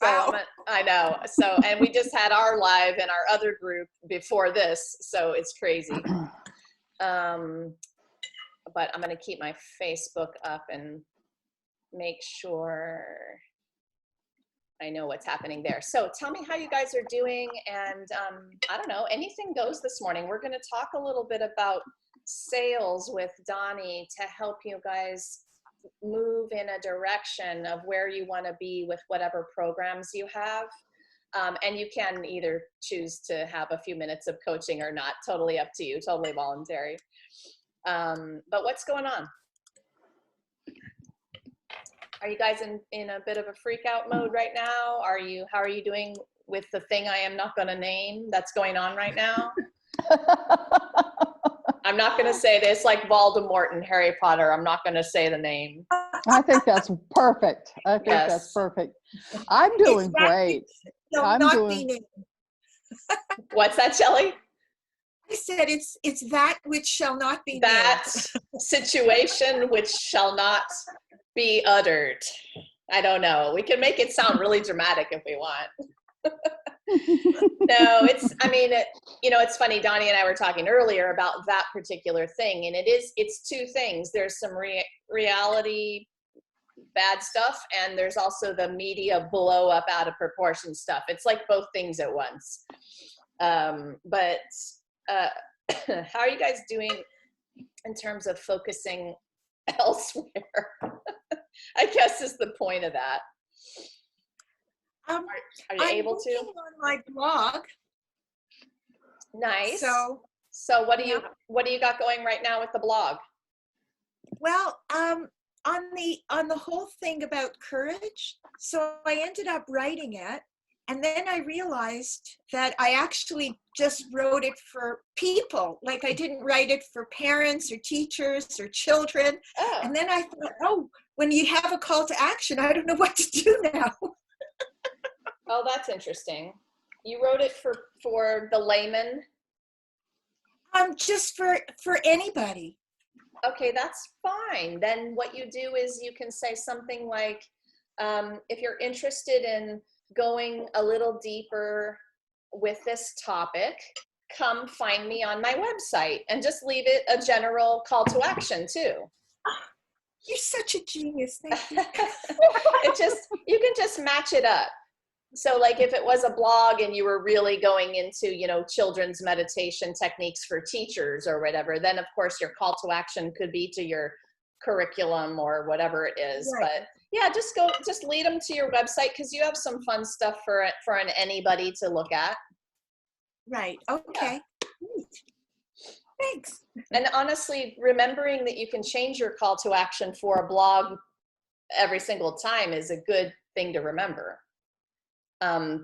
So I know. So, and we just had our live in our other group before this, so it's crazy. But I'm going to keep my Facebook up and make sure I know what's happening there. So tell me how you guys are doing. And I don't know, anything goes this morning. We're going to talk a little bit about sales with Donnie to help you guys move in a direction of where you want to be with whatever programs you have. And you can either choose to have a few minutes of coaching or not, totally up to you, totally voluntary. But what's going on? Are you guys in a bit of a freak out mode right now? How are you doing with the thing I am not going to name that's going on right now? I'm not going to say this like Voldemort in Harry Potter. I'm not going to say the name. I think that's perfect. I think that's perfect. I'm doing great. I'm doing. What's that, Shelley? I said it's that which shall not be that situation which shall not be uttered. I don't know. We can make it sound really dramatic if we want. No, it's funny. Donnie and I were talking earlier about that particular thing, and it's two things. There's some reality bad stuff, and there's also the media blow up out of proportion stuff. It's like both things at once. But how are you guys doing in terms of focusing elsewhere? I guess is the point of that. Are you I'm able to? on my blog. Nice. So what do you got going right now with the blog? Well, on the whole thing about courage, so I ended up writing it, and then I realized that I actually just wrote it for people. Like I didn't write it for parents or teachers or children. Oh. And then I thought, when you have a call to action, I don't know what to do now. Oh, that's interesting. You wrote it for the layman? Just for anybody. Okay, that's fine. Then what you do is you can say something like, if you're interested in going a little deeper with this topic, come find me on my website, and just leave it a general call to action too. You're such a genius. Thank you. You can just match it up. So like if it was a blog and you were really going into, children's meditation techniques for teachers or whatever, then of course your call to action could be to your curriculum or whatever it is. Right. But yeah, just lead them to your website, because you have some fun stuff for anybody to look at. Right. Okay. Yeah. Thanks. And honestly, remembering that you can change your call to action for a blog every single time is a good thing to remember.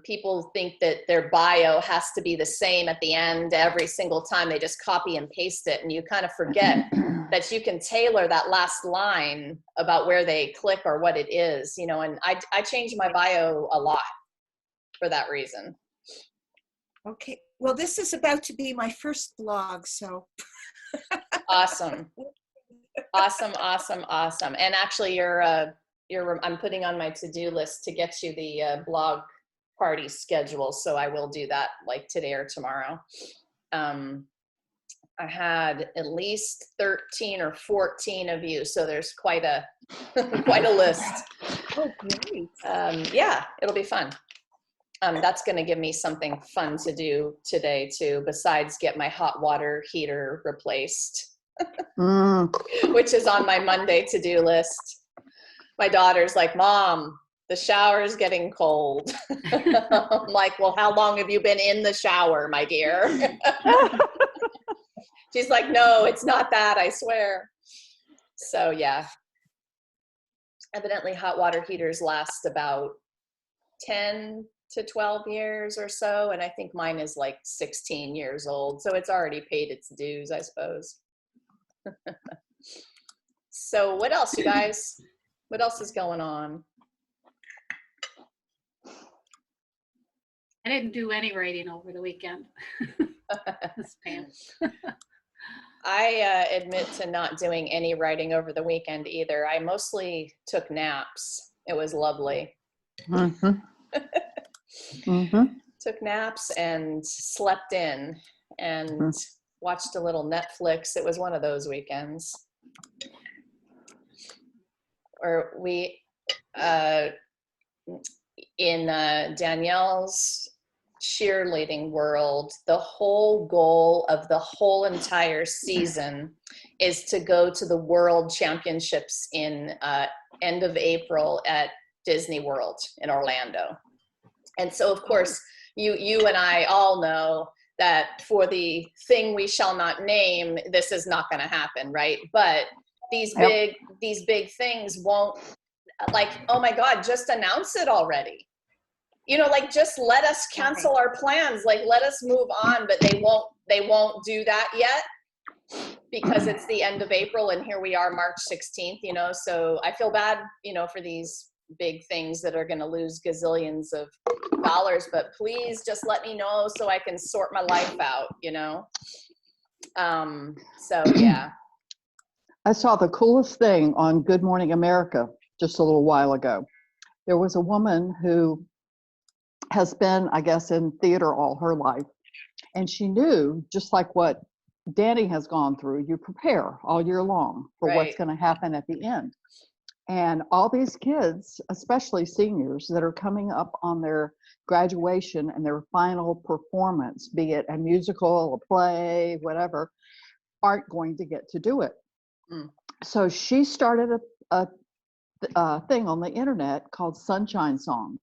People think that their bio has to be the same at the end every single time. They just copy and paste it, and you kind of forget that you can tailor that last line about where they click or what it is, and I change my bio a lot for that reason. Okay. Well, this is about to be my first blog, so. Awesome. Awesome. And actually I'm putting on my to-do list to get you the blog party schedule, so I will do that like today or tomorrow. I had at least 13 or 14 of you, so there's quite a list. Oh, great. Yeah, it'll be fun. That's going to give me something fun to do today too, besides get my hot water heater replaced, which is on my Monday to-do list. My daughter's like, Mom, the shower is getting cold. I'm like, well, how long have you been in the shower, my dear? She's like, no, it's not that, I swear. So yeah, evidently hot water heaters last about 10 to 12 years or so. And I think mine is like 16 years old. So it's already paid its dues, I suppose. So what else, you guys? What else is going on? I didn't do any writing over the weekend. I admit to not doing any writing over the weekend either. I mostly took naps. It was lovely. Mm-hmm. Mm-hmm. Took naps and slept in and Mm-hmm. watched a little Netflix. It was one of those weekends. Or we, in Danielle's cheerleading world, the whole goal of the whole entire season is to go to the World Championships in end of April at Disney World in Orlando. And so, of course, you and I all know that for the thing we shall not name, this is not going to happen, right? But these big things won't, like, oh my God, just announce it already. You know, like, just let us cancel our plans. Like, let us move on. But they won't do that yet because it's the end of April and here we are March 16th, you know. So I feel bad, you know, for these big things that are going to lose gazillions of dollars, but please just let me know so I can sort my life out, you know. So yeah. I saw the coolest thing on Good Morning America just a little while ago. There was a woman who has been, I guess, in theater all her life. And she knew, just like what Danny has gone through, you prepare all year long for what's going to happen at the end. And all these kids, especially seniors that are coming up on their graduation and their final performance, be it a musical, a play, whatever, aren't going to get to do it. So she started a thing on the internet called Sunshine Songs.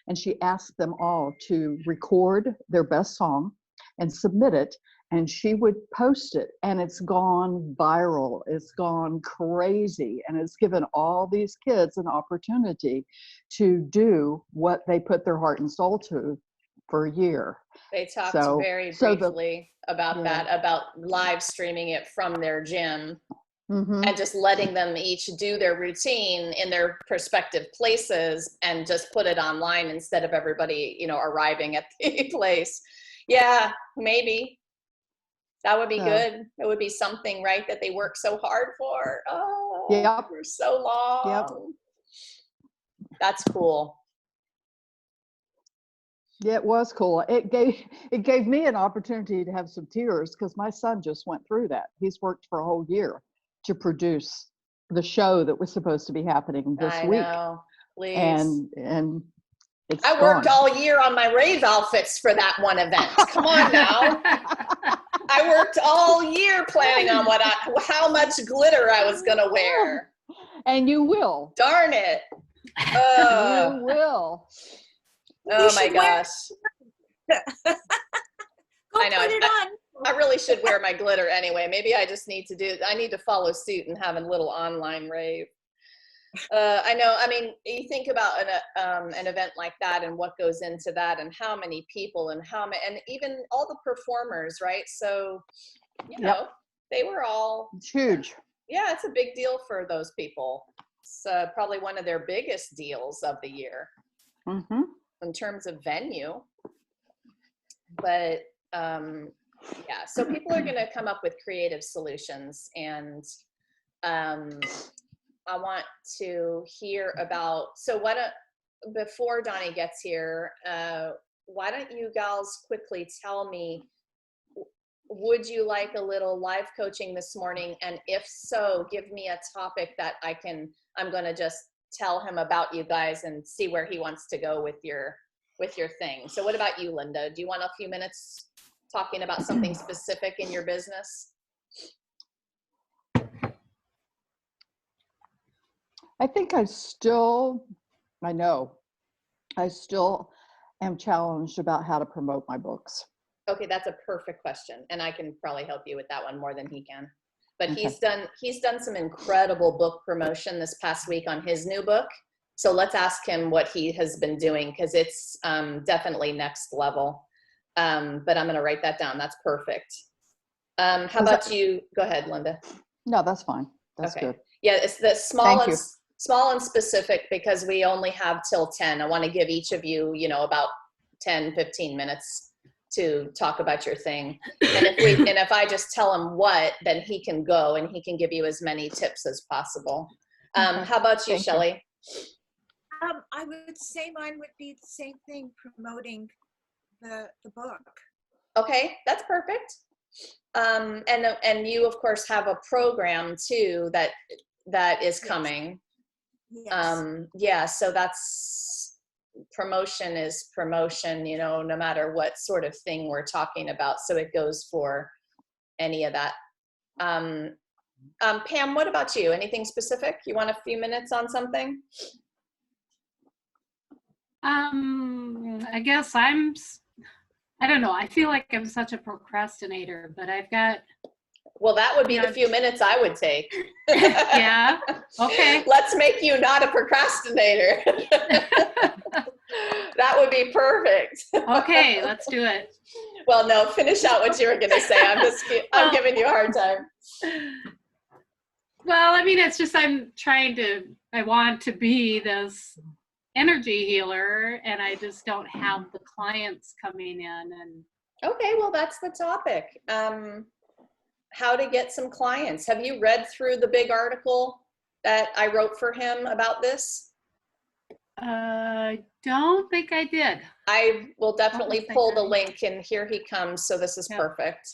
And she asked them all to record their best song and submit it. And she would post it, and it's gone viral. It's gone crazy. And it's given all these kids an opportunity to do what they put their heart and soul to for a year. They talked very briefly about that, about live streaming it from their gym. Mm-hmm. And just letting them each do their routine in their respective places and just put it online instead of everybody, you know, arriving at the place. Yeah, maybe. That would be good. It would be something, right, that they work so hard for. Oh, for so long. Yep. That's cool. Yeah, it was cool. It gave me an opportunity to have some tears because my son just went through that. He's worked for a whole year to produce the show that was supposed to be happening this week. I know. Please. And it's I worked all year on my rave outfits for that one event. Come on now. I worked all year planning on how much glitter I was gonna wear. And you will. Darn it. You will. Oh my gosh. I know. Put it on. I really should wear my glitter anyway. Maybe I just need to follow suit and have a little online rave. I know. I mean, you think about an event like that and what goes into that and how many people and and even all the performers, right? So, you know, they were all. It's huge. Yeah, it's a big deal for those people. It's probably one of their biggest deals of the year in terms of venue. But yeah, so people are going to come up with creative solutions, and I want to hear about, so before Donnie gets here, why don't you gals quickly tell me, would you like a little live coaching this morning? And if so, give me a topic that I'm going to just tell him about you guys and see where he wants to go with your thing. So what about you, Linda? Do you want a few minutes talking about something specific in your business? I think I still am challenged about how to promote my books. Okay, that's a perfect question. And I can probably help you with that one more than he can. But okay. He's done some incredible book promotion this past week on his new book. So let's ask him what he has been doing, because it's definitely next level. But I'm going to write that down. That's perfect. How about you? Go ahead, Linda. No, that's fine. That's okay. Good. Yeah, it's the small and specific, because we only have till 10. I want to give each of you, about 10, 15 minutes to talk about your thing. And if I just tell him what, then he can go and he can give you as many tips as possible. How about you, Shelley? I would say mine would be the same thing, promoting the book. Okay, that's perfect. And you of course have a program too that is coming. Yes. Yeah, so that's promotion is promotion, you know, no matter what sort of thing we're talking about. So it goes for any of that. Pam, what about you? Anything specific? You want a few minutes on something? I guess I don't know. I feel like I'm such a procrastinator, but I've got, Well, that would be Yeah. the few minutes I would take. yeah, okay. Let's make you not a procrastinator. That would be perfect. Okay, let's do it. Well, no, finish out what you were going to say. I'm giving you a hard time. Well, I mean, it's just I want to be this energy healer, and I just don't have the clients coming in. And Okay, well, that's the topic. How to get some clients. Have you read through the big article that I wrote for him about this? I don't think I did. I will definitely What was I pull the doing? link, and here he comes. So this is Yep. perfect.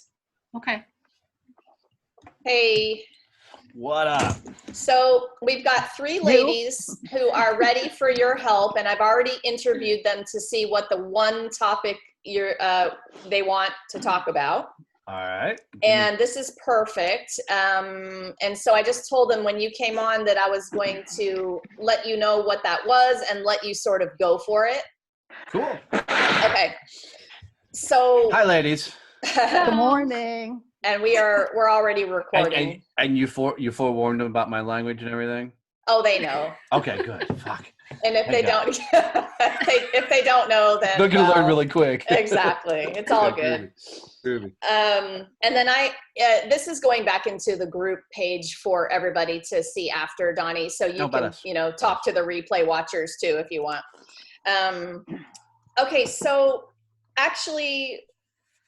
Okay. Hey, What up? so we've got 3 ladies who are ready for your help, and I've already interviewed them to see what the one topic they want to talk about. All right. And this is perfect. And so I just told them when you came on that I was going to let you know what that was and let you sort of go for it. Cool. Okay. So Hi, ladies. Good morning. and we're already recording. And you forewarned them about my language and everything. Oh, they know. Okay, good. Fuck. And if they Thank don't, if they don't know, then They're gonna learn well, really quick. Exactly. It's all Okay, good. groovy. And then this is going back into the group page for everybody to see after, Donnie. So you can, badass. talk to the replay watchers too, if you want. Okay. So actually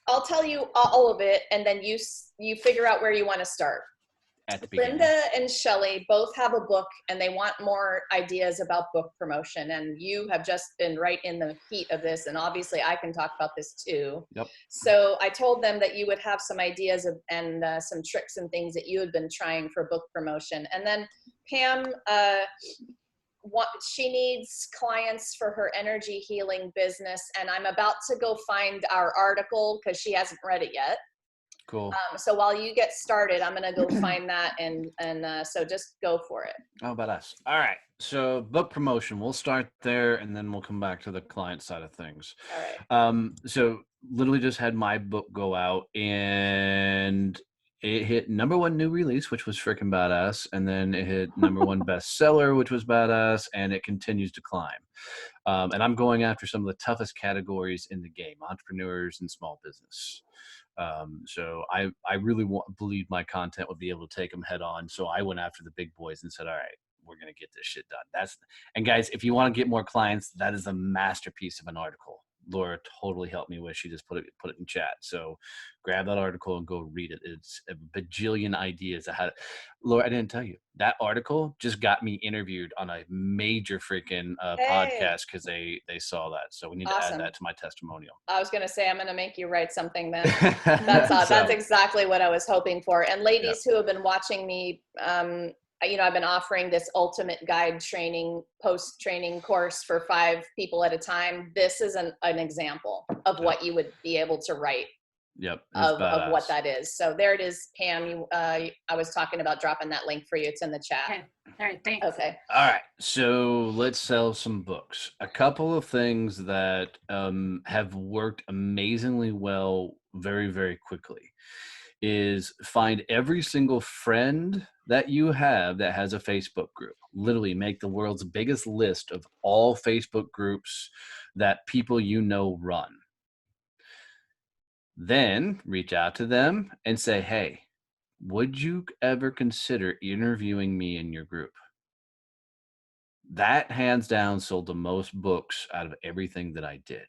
I'll tell you all of it, and then you figure out where you want to start. At the beginning. Linda and Shelley both have a book, and they want more ideas about book promotion. And you have just been right in the heat of this. And obviously I can talk about this too. Yep. So I told them that you would have some ideas and some tricks and things that you had been trying for book promotion. And then Pam, she needs clients for her energy healing business. And I'm about to go find our article because she hasn't read it yet. Cool. So while you get started, I'm going to go find that. And so just go for it. How about us? All right. So book promotion, we'll start there and then we'll come back to the client side of things. All right. So literally just had my book go out and it hit #1 new release, which was freaking badass. And then it hit #1 bestseller, which was badass. And it continues to climb. And I'm going after some of the toughest categories in the game, entrepreneurs and small business. So I really believed my content would be able to take them head on. So I went after the big boys and said, all right, we're going to get this shit done. And guys, if you want to get more clients, that is a masterpiece of an article. Laura totally helped me with. She just put it in chat. So grab that article and go read it. It's a bajillion ideas. Laura, I didn't tell you that article just got me interviewed on a major freaking podcast because they saw that. So we need to add that to my testimonial. I was going to say, I'm going to make you write something then. That's exactly what I was hoping for. And ladies who have been watching me, I've been offering this ultimate guide training, post-training course for 5 people at a time. This is an example of what you would be able to write. Yep. Of what that is. So there it is, Pam. I was talking about dropping that link for you. It's in the chat. Okay. All right. Thanks. Okay. All right. So let's sell some books. A couple of things that have worked amazingly well very, very quickly is find every single friend that you have that has a Facebook group. Literally make the world's biggest list of all Facebook groups that people run. Then reach out to them and say, hey, would you ever consider interviewing me in your group? That hands down sold the most books out of everything that I did,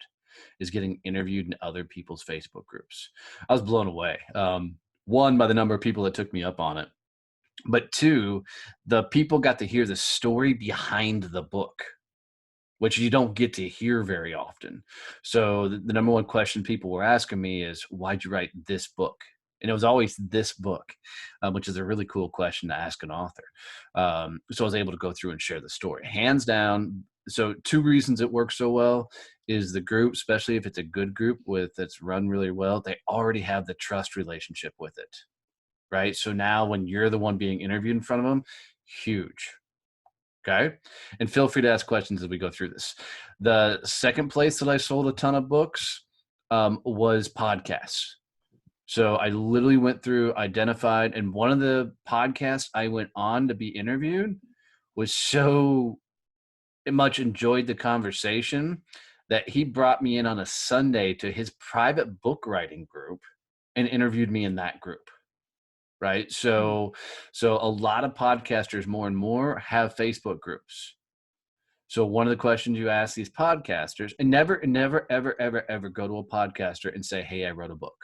is getting interviewed in other people's Facebook groups. I was blown away. 1, by the number of people that took me up on it. But 2, the people got to hear the story behind the book. which you don't get to hear very often. So the number one question people were asking me is, why'd you write this book? And it was always this book, which is a really cool question to ask an author. So I was able to go through and share the story. Hands down. So 2 reasons it works so well is the group, especially if it's a good group that's run really well, they already have the trust relationship with it, right? So now when you're the one being interviewed in front of them, huge. Okay. And feel free to ask questions as we go through this. The second place that I sold a ton of books was podcasts. So I literally went through, identified, and one of the podcasts I went on to be interviewed was so much enjoyed the conversation that he brought me in on a Sunday to his private book writing group and interviewed me in that group. Right. So a lot of podcasters more and more have Facebook groups. So one of the questions you ask these podcasters, and never, ever go to a podcaster and say, hey, I wrote a book.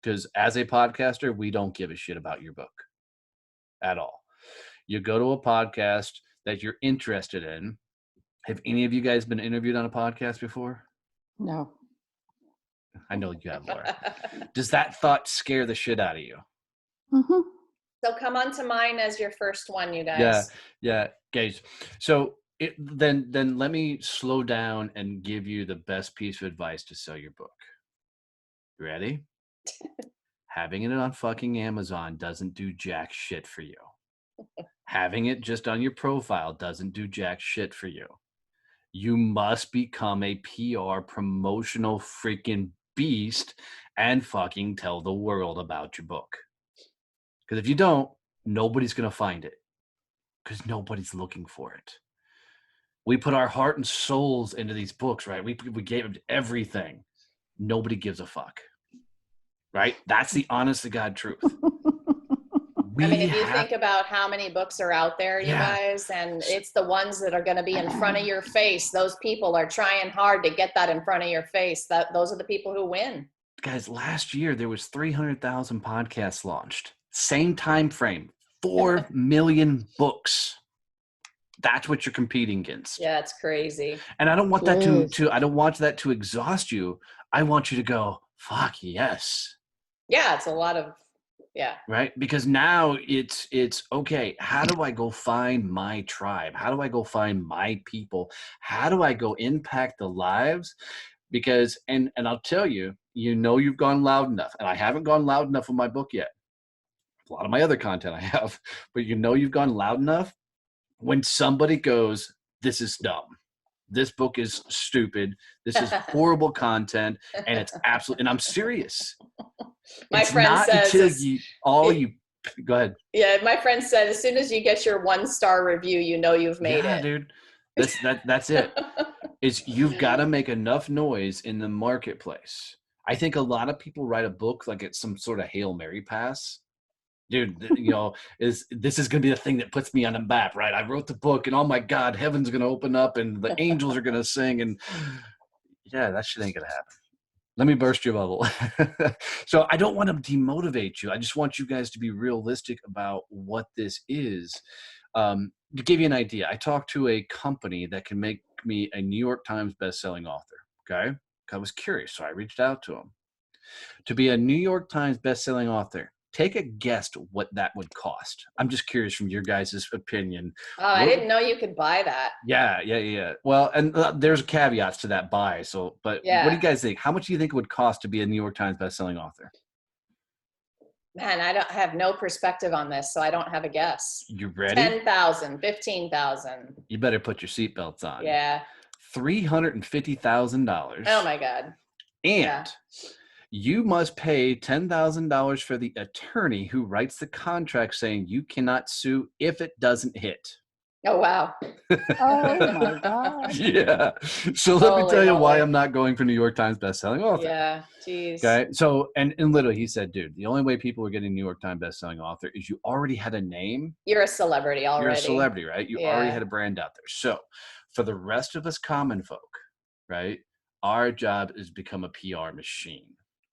Because as a podcaster, we don't give a shit about your book at all. You go to a podcast that you're interested in. Have any of you guys been interviewed on a podcast before? No. I know you have, Laura. Does that thought scare the shit out of you? Mm-hmm. So come on to mine as your first one, you guys. Yeah, guys. So then let me slow down and give you the best piece of advice to sell your book. You ready? Having it on fucking Amazon doesn't do jack shit for you. Having it just on your profile doesn't do jack shit for you. You must become a PR promotional freaking beast and fucking tell the world about your book. Because if you don't, nobody's going to find it. Because nobody's looking for it. We put our heart and souls into these books, right? We gave them everything. Nobody gives a fuck. Right? That's the honest to God truth. I mean, if you think about how many books are out there, you Yeah. guys, and it's the ones that are going to be in front of your face. Those people are trying hard to get that in front of your face. Those are the people who win. Guys, last year there was 300,000 podcasts launched. Same time frame. 4 million books. That's what you're competing against. Yeah, it's crazy. And I don't want that to I don't want that to exhaust you. I want you to go, fuck yes. Yeah, it's a lot of Right? Because now it's okay, how do I go find my tribe? How do I go find my people? How do I go impact the lives? Because and I'll tell you, you've gone loud enough. And I haven't gone loud enough with my book yet. A lot of my other content I have, but you've gone loud enough when somebody goes, this is dumb. This book is stupid. This is horrible content. And it's absolutely, and I'm serious. My friend says, go ahead. Yeah, my friend said, as soon as you get your 1-star review, you've made it. Yeah, dude. That's it. You've got to make enough noise in the marketplace. I think a lot of people write a book like it's some sort of Hail Mary pass. Dude, this is going to be the thing that puts me on the map, right? I wrote the book and oh my God, heaven's going to open up and the angels are going to sing. And yeah, that shit ain't going to happen. Let me burst your bubble. So I don't want to demotivate you. I just want you guys to be realistic about what this is. To give you an idea, I talked to a company that can make me a New York Times bestselling author. Okay. I was curious. So I reached out to him. To be a New York Times bestselling author, take a guess what that would cost. I'm just curious from your guys' opinion. Oh, I didn't know you could buy that. Yeah. Well, and there's caveats to that buy. So, but what do you guys think? How much do you think it would cost to be a New York Times bestselling author? Man, I have no perspective on this, so I don't have a guess. You ready? 10,000, 15,000. You better put your seatbelts on. Yeah. $350,000. Oh my God. And you must pay $10,000 for the attorney who writes the contract saying you cannot sue if it doesn't hit. Oh, wow. Oh my God. Yeah. So let me tell you why I'm not going for New York Times bestselling author. Yeah. Jeez. Okay. So, and literally he said, dude, the only way people were getting New York Times bestselling author is you already had a name. You're a celebrity already. You're a celebrity, right? You already had a brand out there. So for the rest of us common folk, right, our job is become a PR machine.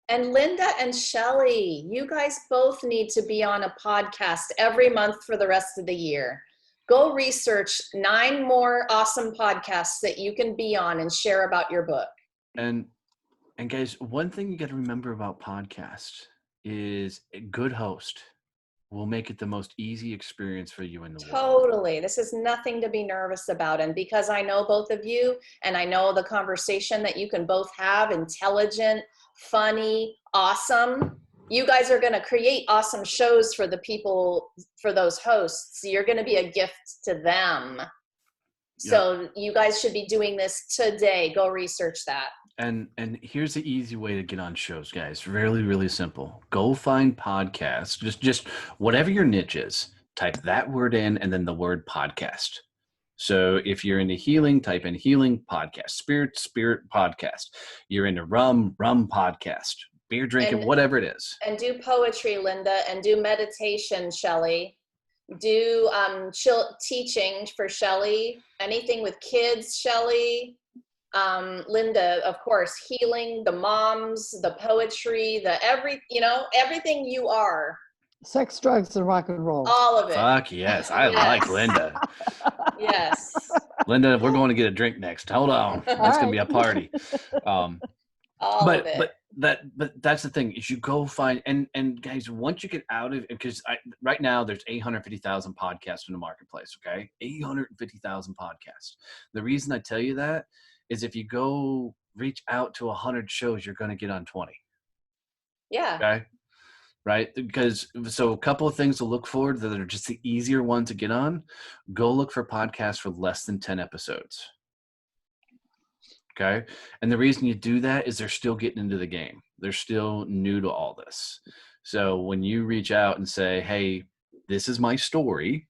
And Linda and Shelley, you guys both need to be on a podcast every month for the rest of the year. go research 9 more awesome podcasts that you can be on and share about your book. And guys, one thing you got to remember about podcasts is a good host will make it the most easy experience for you in the world. Totally. This is nothing to be nervous about. And because I know both of you and I know the conversation that you can both have, intelligent, funny, awesome, you guys are going to create awesome shows for the people, for those hosts. You're going to be a gift to them. So you guys should be doing this today. Go research that. And here's the easy way to get on shows, guys. Really, really simple. Go find podcasts. Just whatever your niche is. Type that word in and then the word podcast. So if you're into healing, type in healing podcast. Spirit podcast. You're into rum podcast. Beer drinking, whatever it is. And do poetry, Linda, and do meditation, Shelley. Do teaching for Shelley. Anything with kids, Shelley. Linda, of course, healing, the moms, the poetry, everything you are. Sex, drugs, and rock and roll. All of it. Fuck yes. I like Linda. Yes. Linda, we're going to get a drink next. Hold on. That's going to be a party. All of it. But that's the thing is you go find, and guys, once you get out of, because right now there's 850,000 podcasts in the marketplace. Okay. 850,000 podcasts. The reason I tell you that is if you go reach out to 100 shows, you're going to get on 20. Yeah. Okay. Right. Because so a couple of things to look for that are just the easier ones to get on. Go look for podcasts for less than 10 episodes. Okay. And the reason you do that is they're still getting into the game. They're still new to all this. So when you reach out and say, hey, this is my story.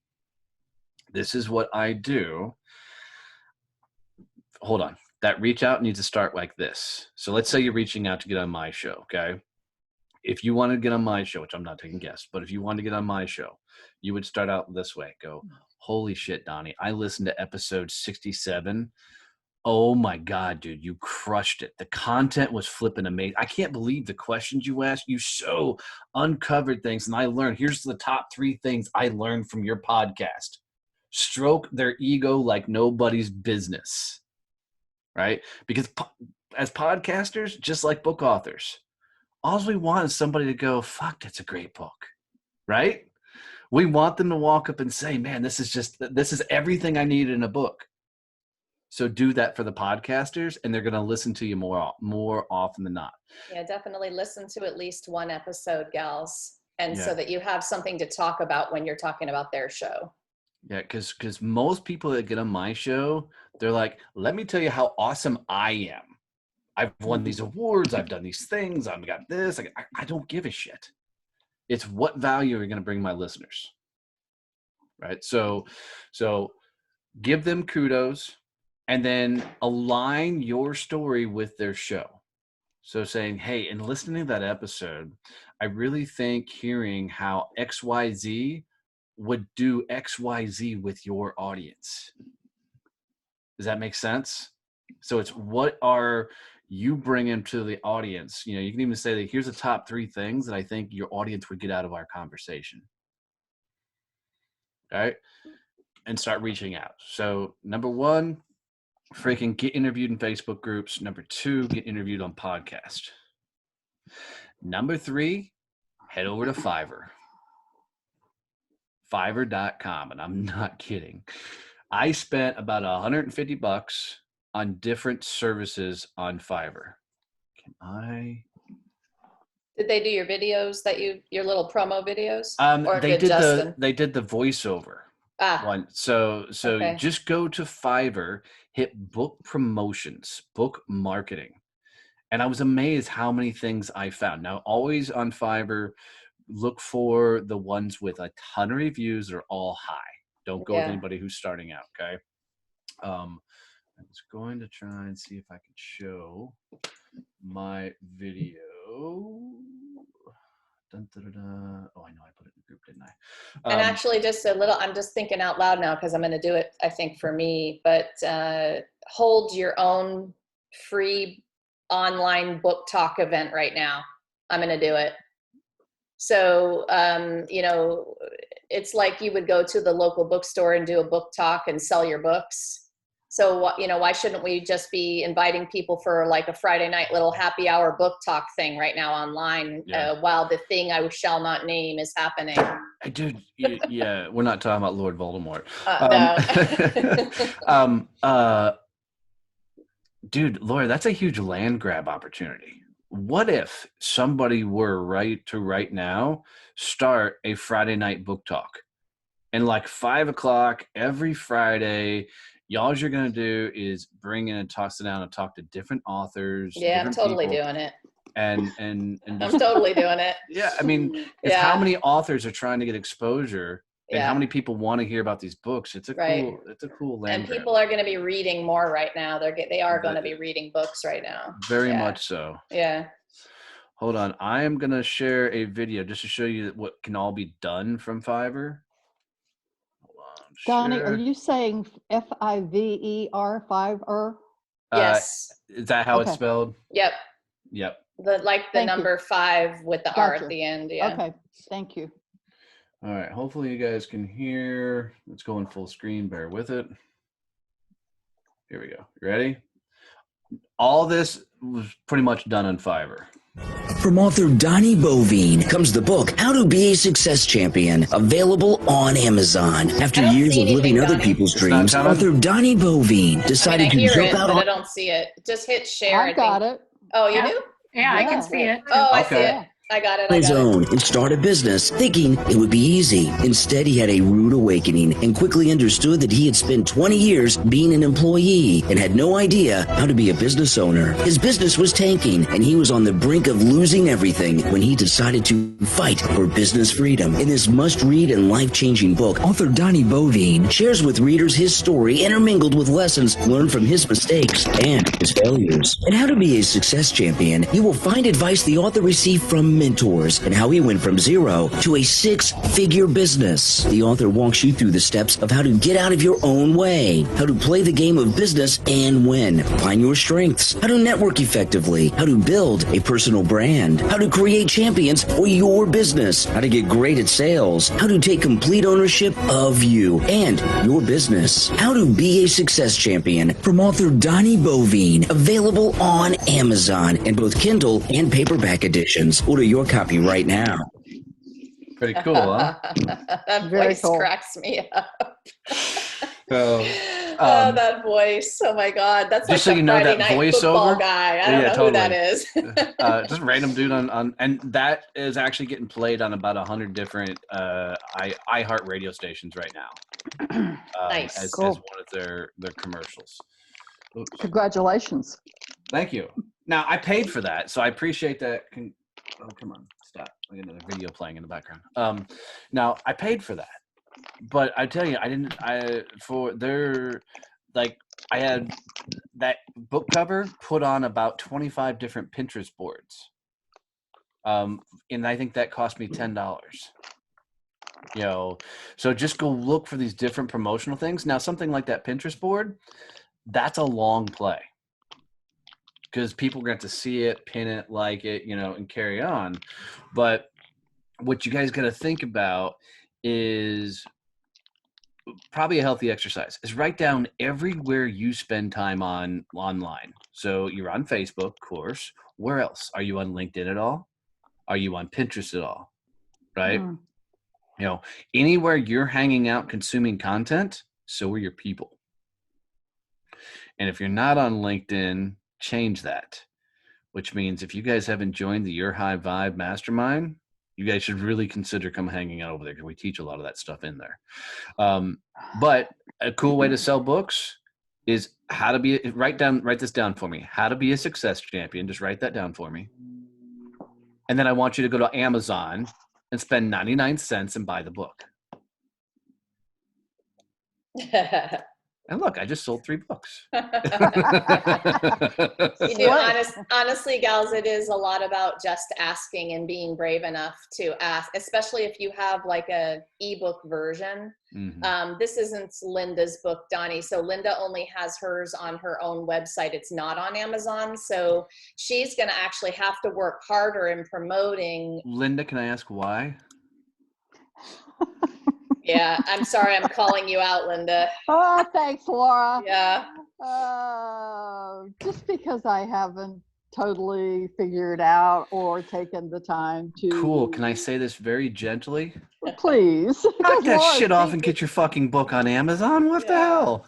This is what I do. Hold on. That reach out needs to start like this. So let's say you're reaching out to get on my show, okay? If you want to get on my show, which I'm not taking guests, but if you want to get on my show, you would start out this way. Go, holy shit, Donnie, I listened to episode 67. Oh my God, dude, you crushed it. The content was flipping amazing. I can't believe the questions you asked. You so uncovered things, and I learned. Here's the top 3 things I learned from your podcast. Stroke their ego like nobody's business. Right? Because as podcasters, just like book authors, all we want is somebody to go, fuck, that's a great book. Right? We want them to walk up and say, man, this is everything I needed in a book. So do that for the podcasters, and they're going to listen to you more often than not. Yeah, definitely listen to at least one episode, gals. And so that you have something to talk about when you're talking about their show. Yeah, because most people that get on my show, they're like, let me tell you how awesome I am. I've won these awards. I've done these things. I've got this. I don't give a shit. It's what value are you going to bring my listeners? Right? So give them kudos and then align your story with their show. So saying, hey, in listening to that episode, I really think hearing how XYZ would do XYZ with your audience. Does that make sense? So it's what are you bringing to the audience? You know, you can even say that here's the top 3 things that I think your audience would get out of our conversation. All right. And start reaching out. So number 1, freaking get interviewed in Facebook groups. Number 2, get interviewed on podcast. Number 3, head over to Fiverr. Fiverr.com, and I'm not kidding. I spent about $150 on different services on Fiverr. Did they do your videos your little promo videos? Or They did Justin? the voiceover one. So Okay. just go to Fiverr, hit book promotions, book marketing. And I was amazed how many things I found. Now, always on Fiverr, look for the ones with a ton of reviews that are all high. Don't go with anybody who's starting out, okay? I was going to try and see if I could show my video. Dun, dun, dun, dun. Oh, I know I put it in the group, didn't I? And actually, just a little, I'm just thinking out loud now because I'm going to do it, I think, for me, but hold your own free online book talk event right now. I'm going to do it. So, it's like you would go to the local bookstore and do a book talk and sell your books. So, why shouldn't we just be inviting people for like a Friday night little happy hour book talk thing right now online while the thing I shall not name is happening? Dude, yeah, we're not talking about Lord Voldemort. No. Dude, Laura, that's a huge land grab opportunity. What if somebody were right now start a Friday night book talk, and like 5 o'clock every Friday, all you're gonna do is bring in and sit down and talk to different authors. Yeah, I'm different totally people, doing it. and I'm totally doing it. yeah, I mean, it's how many authors are trying to get exposure, and how many people want to hear about these books. It's a cool land And grab. people are going to be reading more right now. They are going to be reading books right now. Very much so. Yeah. Hold on, I am gonna share a video just to show you what can all be done from Fiverr. Donnie, are you saying Fiver, Fiverr? Yes. Is that how it's spelled? Yep. Yep. The number 5 with the R at the end. Yeah. Okay. Thank you. All right. Hopefully you guys can hear. Let's go in full screen. Bear with it. Here we go. You ready? All this was pretty much done on Fiverr. From author Donnie Boivin comes the book How to Be a Success Champion, available on Amazon. After years of living other people's dreams, author Donnie Boivin decided to jump out but on. I don't see it. Just hit share. I got it. Oh, you do? Yeah, I can see it. Oh, I see it. I got it. His own and start a business, thinking it would be easy. Instead, he had a rude awakening and quickly understood that he had spent 20 years being an employee and had no idea how to be a business owner. His business was tanking, and he was on the brink of losing everything when he decided to fight for business freedom. In this must-read and life-changing book, author Donnie Boivin shares with readers his story intermingled with lessons learned from his mistakes and his failures. And How to Be a Success Champion, you will find advice the author received from mentors and how he went from zero to a 6-figure business. The author walks you through the steps of how to get out of your own way, how to play the game of business and win, find your strengths, how to network effectively, how to build a personal brand, how to create champions for your business, how to get great at sales, how to take complete ownership of you and your business, how to be a success champion from author Donnie Boivin, available on Amazon in both Kindle and paperback editions. Order your copy right now. Pretty cool, huh? That Very voice cool. cracks me up. So, that voice. Oh my God. That's just like so the you know, Friday that night football voiceover guy. I don't know who that is. Just random dude on, and that is actually getting played on about 100 different iHeart radio stations right now. Nice. As Cool. one of their commercials. Oops. Congratulations. Thank you. Now I paid for that, so I appreciate that. Oh, come on, stop! I got another video playing in the background. Now I paid for that, but I tell you, I didn't. I had that book cover put on about 25 different Pinterest boards, and I think that cost me $10. So just go look for these different promotional things. Now, something like that Pinterest board, that's a long play, because people are going to see it, pin it, like it, and carry on. But what you guys got to think about is probably a healthy exercise is write down everywhere you spend time online. So you're on Facebook, of course. Where else? Are you on LinkedIn at all? Are you on Pinterest at all? Right? Anywhere you're hanging out, consuming content, so are your people. And if you're not on LinkedIn, change that, which means if you guys haven't joined the Your High Vibe Mastermind, you guys should really consider come hanging out over there, because we teach a lot of that stuff in there. But a cool way to sell books is write this down for me. How to Be a Success Champion. Just write that down for me. And then I want you to go to Amazon and spend 99 cents and buy the book. And look, I just sold 3 books. You do, honestly, gals, it is a lot about just asking and being brave enough to ask, especially if you have like a ebook version. Mhm. This isn't Linda's book, Donnie. So Linda only has hers on her own website. It's not on Amazon. So she's going to actually have to work harder in promoting. Linda, can I ask why? Yeah, I'm sorry. I'm calling you out, Linda. Oh, thanks, Laura. Yeah. Just because I haven't totally figured out or taken the time to. Cool. Can I say this very gently? Please. Knock that Laura's shit off and thinking- get your fucking book on Amazon. What the Yeah. hell?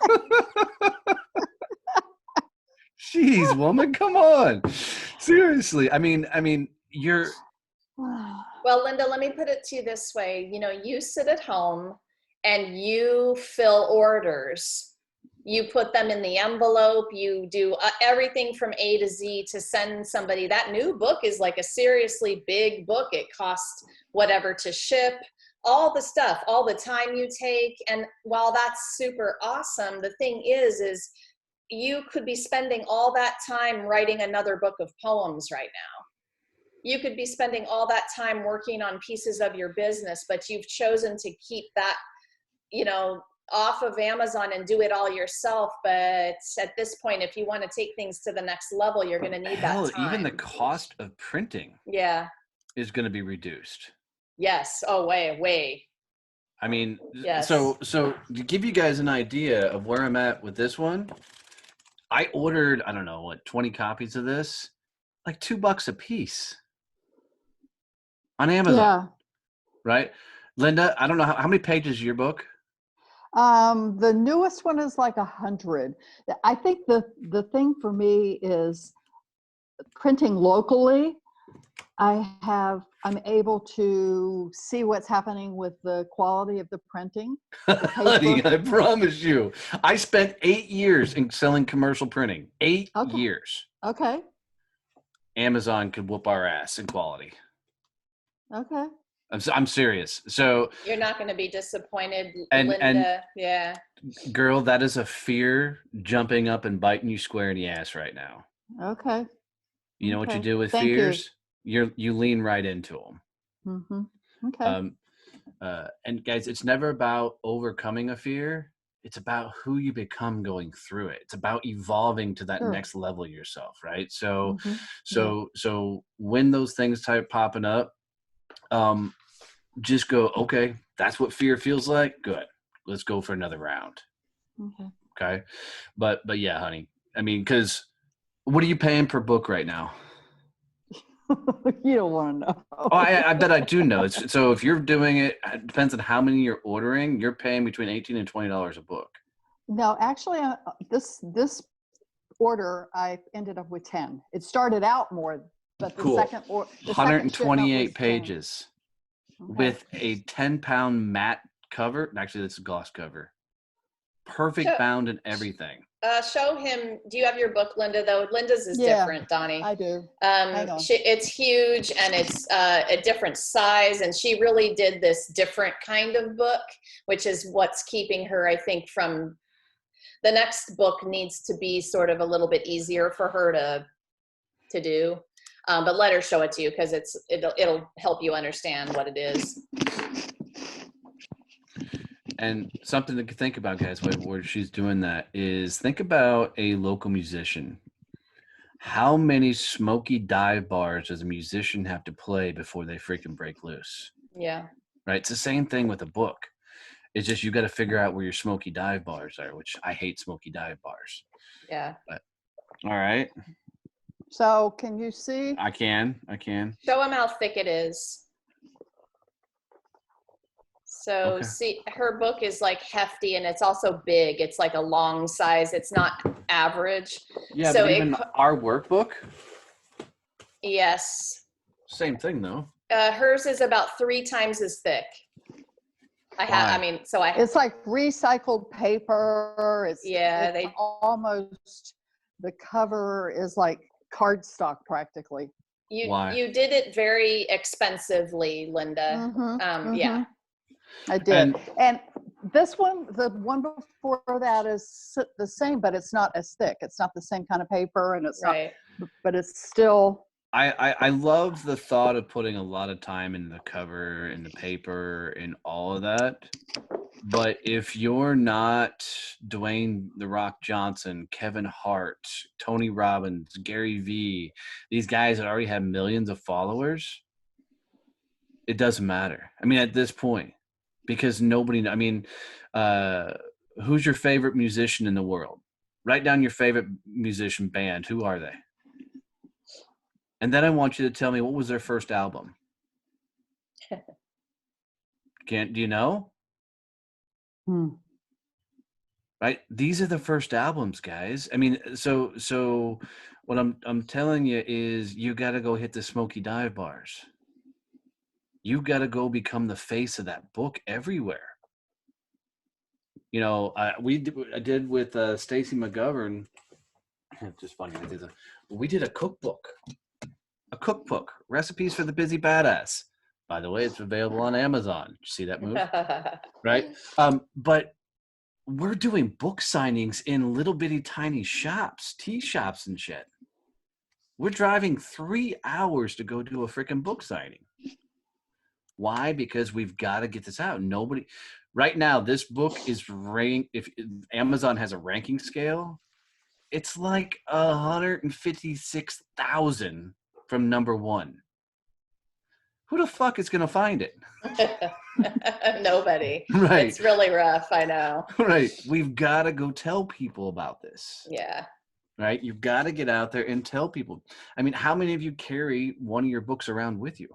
Jeez, woman, come on. Seriously. I mean, you're Well, Linda, let me put it to you this way. You know, you sit at home and you fill orders. You put them in the envelope. You do everything from A to Z to send somebody. That new book is like a seriously big book. It costs whatever to ship, all the stuff, all the time you take. And while that's super awesome, the thing is you could be spending all that time writing another book of poems right now. You could be spending all that time working on pieces of your business, but you've chosen to keep that, you know, off of Amazon and do it all yourself. But at this point, if you want to take things to the next level, you're going to need hell, that time. even the cost of printing Yeah. is going to be reduced. Yes. Oh, way. I mean, Yes. so to give you guys an idea of where I'm at with this one, I ordered, I don't know, what, 20 copies of this, like $2 a piece on Amazon, Yeah. right? Linda, I don't know how many pages is your book? The newest one is like 100. I think the thing for me is printing locally. I'm able to see what's happening with the quality of the printing. Honey, I promise you, I spent 8 years in selling commercial printing. 8 Okay. years. Okay. Amazon could whoop our ass in quality. Okay. I'm serious. So You're not going to be disappointed, And- Linda. Yeah. girl, that is a fear jumping up and biting you square in the ass right now. Okay. You know what you Okay. do with Thank you. fears? You lean right into them. Mm-hmm. Okay. And guys, it's never about overcoming a fear. It's about who you become going through it. It's about evolving to that Sure. next level of yourself, right? So, Mhm. so when those things start popping up, just go, okay, that's what fear feels like. Good. Let's go for another round. Okay. Okay. But yeah, honey, I mean, because what are you paying per book right now? You don't want to know. Oh, I bet I do know. So if you're doing it, it depends on how many you're ordering. You're paying between $18 and $20 a book. No, actually, this order I ended up with 10. It started out more, but the Cool. second or the 128 second pages with a 10-pound matte cover. Actually, this is a gloss cover. Perfect Sure. bound and everything. Show him. Do you have your book, Linda, though? Linda's is Yeah, different, Donnie. I do. Hang on. It's huge and it's a different size, and she really did this different kind of book, which is what's keeping her, I think, from the next book needs to be sort of a little bit easier for her to do. But let her show it to you because it'll help you understand what it is. And something to think about, guys, where she's doing that is think about a local musician. How many smoky dive bars does a musician have to play before they freaking break loose? Yeah. Right? It's the same thing with a book. It's just you got to figure out where your smoky dive bars are, which I hate smoky dive bars. Yeah. But all right. So can you see? I can. Show him how thick it is. So Okay. see, her book is like hefty and it's also big. It's like a long size. It's not average. Yeah, So but even our workbook, yes. same thing though. Hers is about 3 times as thick. Why? It's like recycled paper. It's Yeah, almost, the cover is like cardstock practically. Why? You did it very expensively, Linda. Mhm, Yeah. I did. And This one, the one before that is the same, but it's not as thick. It's not the same kind of paper, and it's Right. not, but it's still. I love the thought of putting a lot of time in the cover and the paper and all of that. But if you're not Dwayne The Rock Johnson, Kevin Hart, Tony Robbins, Gary Vee, these guys that already have millions of followers, it doesn't matter. I mean, at this point, because nobody, I mean, who's your favorite musician in the world? Write down your favorite musician band. Who are they? And then I want you to tell me, what was their first album? Do you know? Right? These are the first albums, guys. I mean, so what I'm telling you is you got to go hit the Smoky Dive bars. You got to go become the face of that book everywhere. You know, I did with Stacey McGovern. It's just funny. We did a cookbook, recipes for the busy badass. By the way, it's available on Amazon. Did you see that move? Right. But we're doing book signings in little bitty tiny shops, tea shops and shit. We're driving 3 hours to go do a freaking book signing. Why? Because we've got to get this out. Nobody right now, this book is ranked. If Amazon has a ranking scale, it's like 156,000 from number one. Who the fuck is going to find it? Nobody. Right. It's really rough. I know. Right. We've got to go tell people about this. Yeah. Right. You've got to get out there and tell people. I mean, how many of you carry one of your books around with you?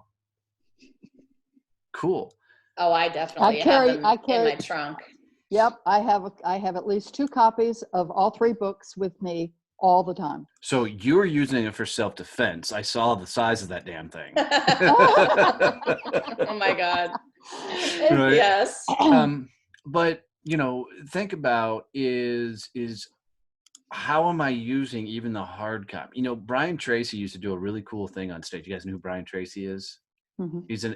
Cool. Oh, I definitely have them in my trunk. Yep. I have at least 2 copies of all 3 books with me all the time. So you're using it for self-defense. I saw the size of that damn thing. Oh my God. Right? Yes. But you know, think about is how am I using even the hard copy? You know, Brian Tracy used to do a really cool thing on stage. You guys know who Brian Tracy is? Mm-hmm. He's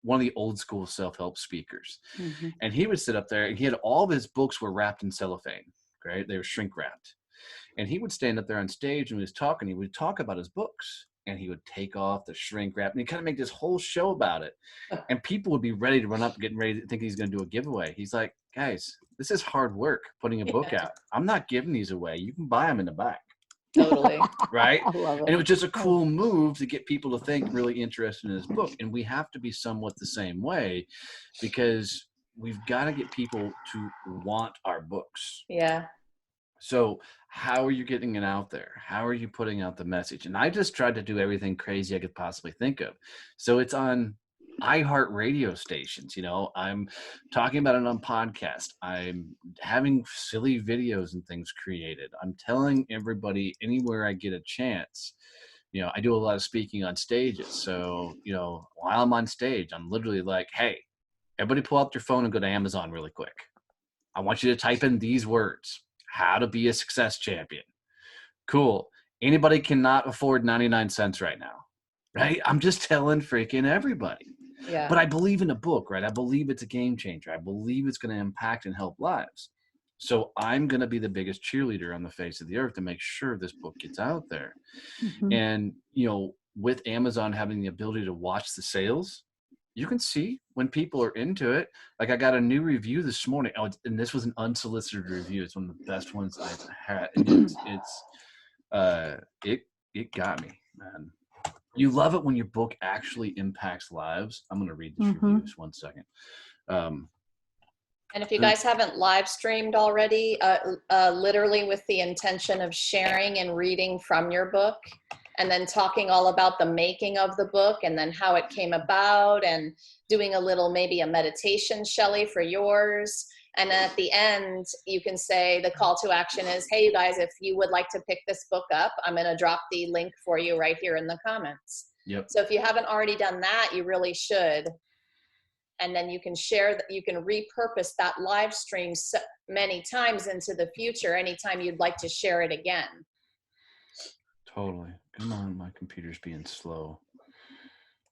one of the old school self-help speakers. Mm-hmm. And he would sit up there and he had all of his books were wrapped in cellophane, right? They were shrink wrapped. And he would stand up there on stage and he was talking. He would talk about his books and he would take off the shrink wrap and he kind of make this whole show about it. And people would be ready to run up, getting ready to think he's going to do a giveaway. He's like, guys, this is hard work putting a book out. I'm not giving these away. You can buy them in the back. Totally. Right? I love it. And it was just a cool move to get people to think really interested in his book. And we have to be somewhat the same way because we've got to get people to want our books. Yeah. So how are you getting it out there? How are you putting out the message? And I just tried to do everything crazy I could possibly think of. So it's on iHeart radio stations. You know, I'm talking about it on podcast. I'm having silly videos and things created. I'm telling everybody anywhere I get a chance. You know, I do a lot of speaking on stages. So, you know, while I'm on stage, I'm literally like, hey, everybody pull out your phone and go to Amazon really quick. I want you to type in these words. How to be a success champion. Cool. Anybody cannot afford 99 cents right now, right? I'm just telling freaking everybody. Yeah. But I believe in a book, right? I believe it's a game changer. I believe it's going to impact and help lives. So I'm going to be the biggest cheerleader on the face of the earth to make sure this book gets out there. Mm-hmm. And, you know, with Amazon having the ability to watch the sales, you can see when people are into it. Like I got a new review this morning, and this was an unsolicited review. It's one of the best ones I've had. It got me, man. You love it when your book actually impacts lives. I'm going to read this review just 1 second. And if you guys haven't live streamed already, literally with the intention of sharing and reading from your book, and then talking all about the making of the book and then how it came about and doing a little, maybe a meditation, Shelley, for yours. And at the end, you can say the call to action is, hey, you guys, if you would like to pick this book up, I'm going to drop the link for you right here in the comments. Yep. So if you haven't already done that, you really should. And then you can share that, you can repurpose that live stream so many times into the future, anytime you'd like to share it again. Totally. Come on, my computer's being slow.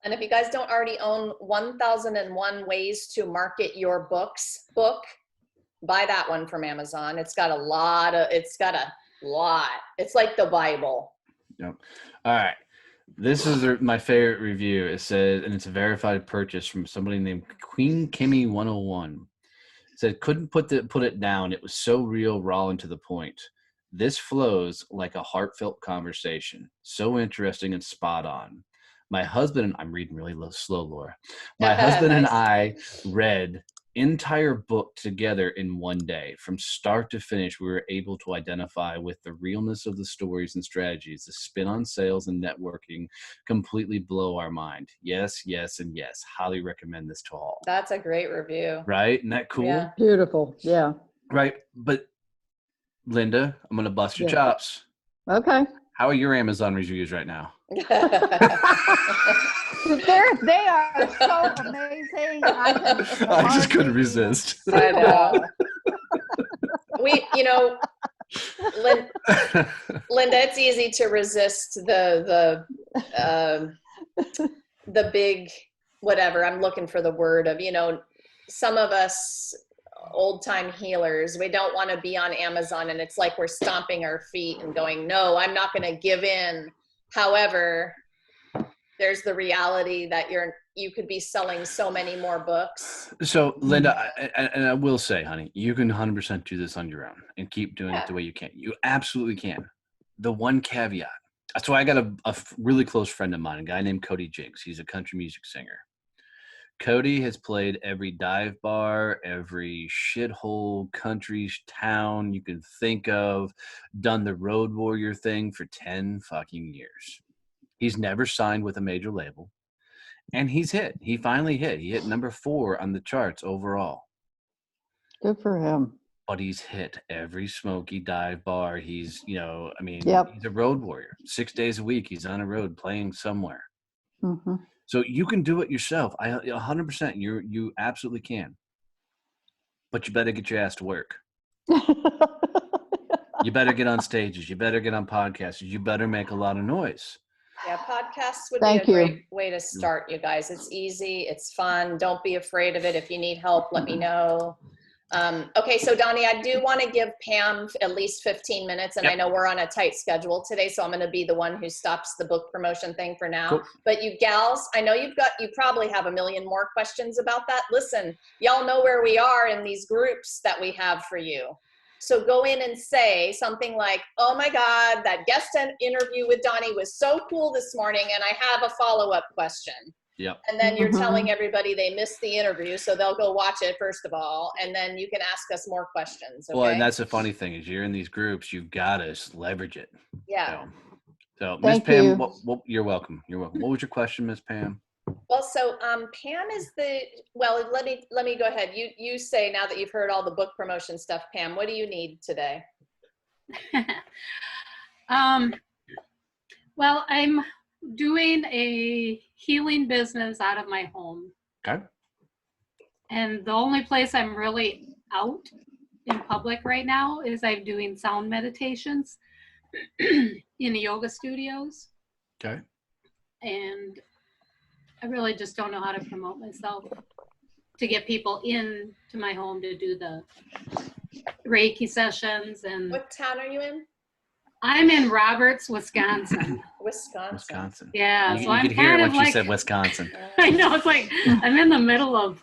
And if you guys don't already own 1001 Ways to Market Your book, buy that one from Amazon. It's got a lot. It's like the Bible. Yep. All right. This is my favorite review. It says, and it's a verified purchase from somebody named Queen Kimmy 101. It said, couldn't put it down. It was so real, raw, and to the point. This flows like a heartfelt conversation. So interesting and spot on. My husband and I'm reading really slow, Laura. My husband and Nice. I read entire book together in one day. From start to finish, we were able to identify with the realness of the stories and strategies. The spin on sales and networking completely blow our mind. Yes, yes, and yes. Highly recommend this to all. That's a great review. Right? Isn't that cool? Yeah. Beautiful. Yeah. Right. But Linda, I'm going to bust your Yeah. chops. Okay. How are your Amazon reviews right now? They are so amazing. I just couldn't resist. I know. Linda, it's easy to resist the big, whatever, I'm looking for the word of, some of us old time healers, we don't want to be on Amazon, and it's like we're stomping our feet and going, no, I'm not going to give in. However, there's the reality that you could be selling so many more books. So Linda, I will say, honey, you can 100% do this on your own and keep doing it the way you can. You absolutely can. The one caveat. So I got a really close friend of mine, a guy named Cody Jinks. He's a country music singer. Cody has played every dive bar, every shithole country town you can think of, done the road warrior thing for 10 fucking years. He's never signed with a major label. And he's hit. He finally hit. He hit number 4 on the charts overall. Good for him. But he's hit every smoky dive bar. He's, he's a road warrior. 6 days a week, he's on a road playing somewhere. Mm-hmm. So you can do it yourself. 100%. You absolutely can. But you better get your ass to work. You better get on stages. You better get on podcasts. You better make a lot of noise. Yeah, podcasts would be a great way to start, you guys. It's easy. It's fun. Don't be afraid of it. If you need help, let me know. Okay, so Donnie, I do want to give Pam at least 15 minutes, and I know we're on a tight schedule today, so I'm going to be the one who stops the book promotion thing for now. Cool. But you gals, I know you probably have a million more questions about that. Listen, y'all know where we are in these groups that we have for you. So go in and say something like, oh my God, that guest interview with Donnie was so cool this morning, and I have a follow-up question. Yep. And then you're telling everybody they missed the interview, so they'll go watch it first of all, and then you can ask us more questions. Okay? Well, and that's the funny thing is you're in these groups, you've got to leverage it. Yeah. So Miss Pam, you're welcome. You're welcome. What was your question, Miss Pam? Well, so Pam is let me go ahead. You say, now that you've heard all the book promotion stuff, Pam, what do you need today? Well, I'm doing a healing business out of my home. Okay. And the only place I'm really out in public right now is I'm doing sound meditations in the yoga studios. Okay. And I really just don't know how to promote myself to get people into my home to do the Reiki sessions. And what town are you in? I'm in Roberts, Wisconsin. Wisconsin. Yeah. So you could hear it when she said Wisconsin. I know. It's like I'm in the middle of,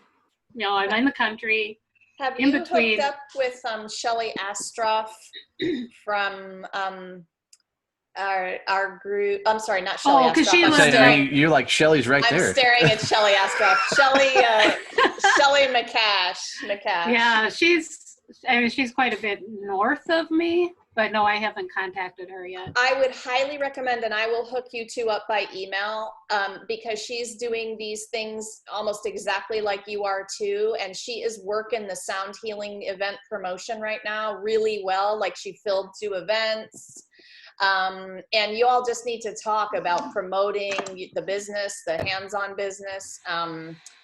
I'm in the country. Have you hooked up with Shelly Astroff from our group? I'm sorry, not Shelly Astroff. Because she lives you're like Shelly's right there. I'm staring at Shelly Astroff. Shelly McCash. Yeah, she's quite a bit north of me. But no, I haven't contacted her yet. I would highly recommend, and I will hook you two up by email, because she's doing these things almost exactly like you are too. And she is working the sound healing event promotion right now really well. Like she filled 2 events. And you all just need to talk about promoting the business, the hands-on business.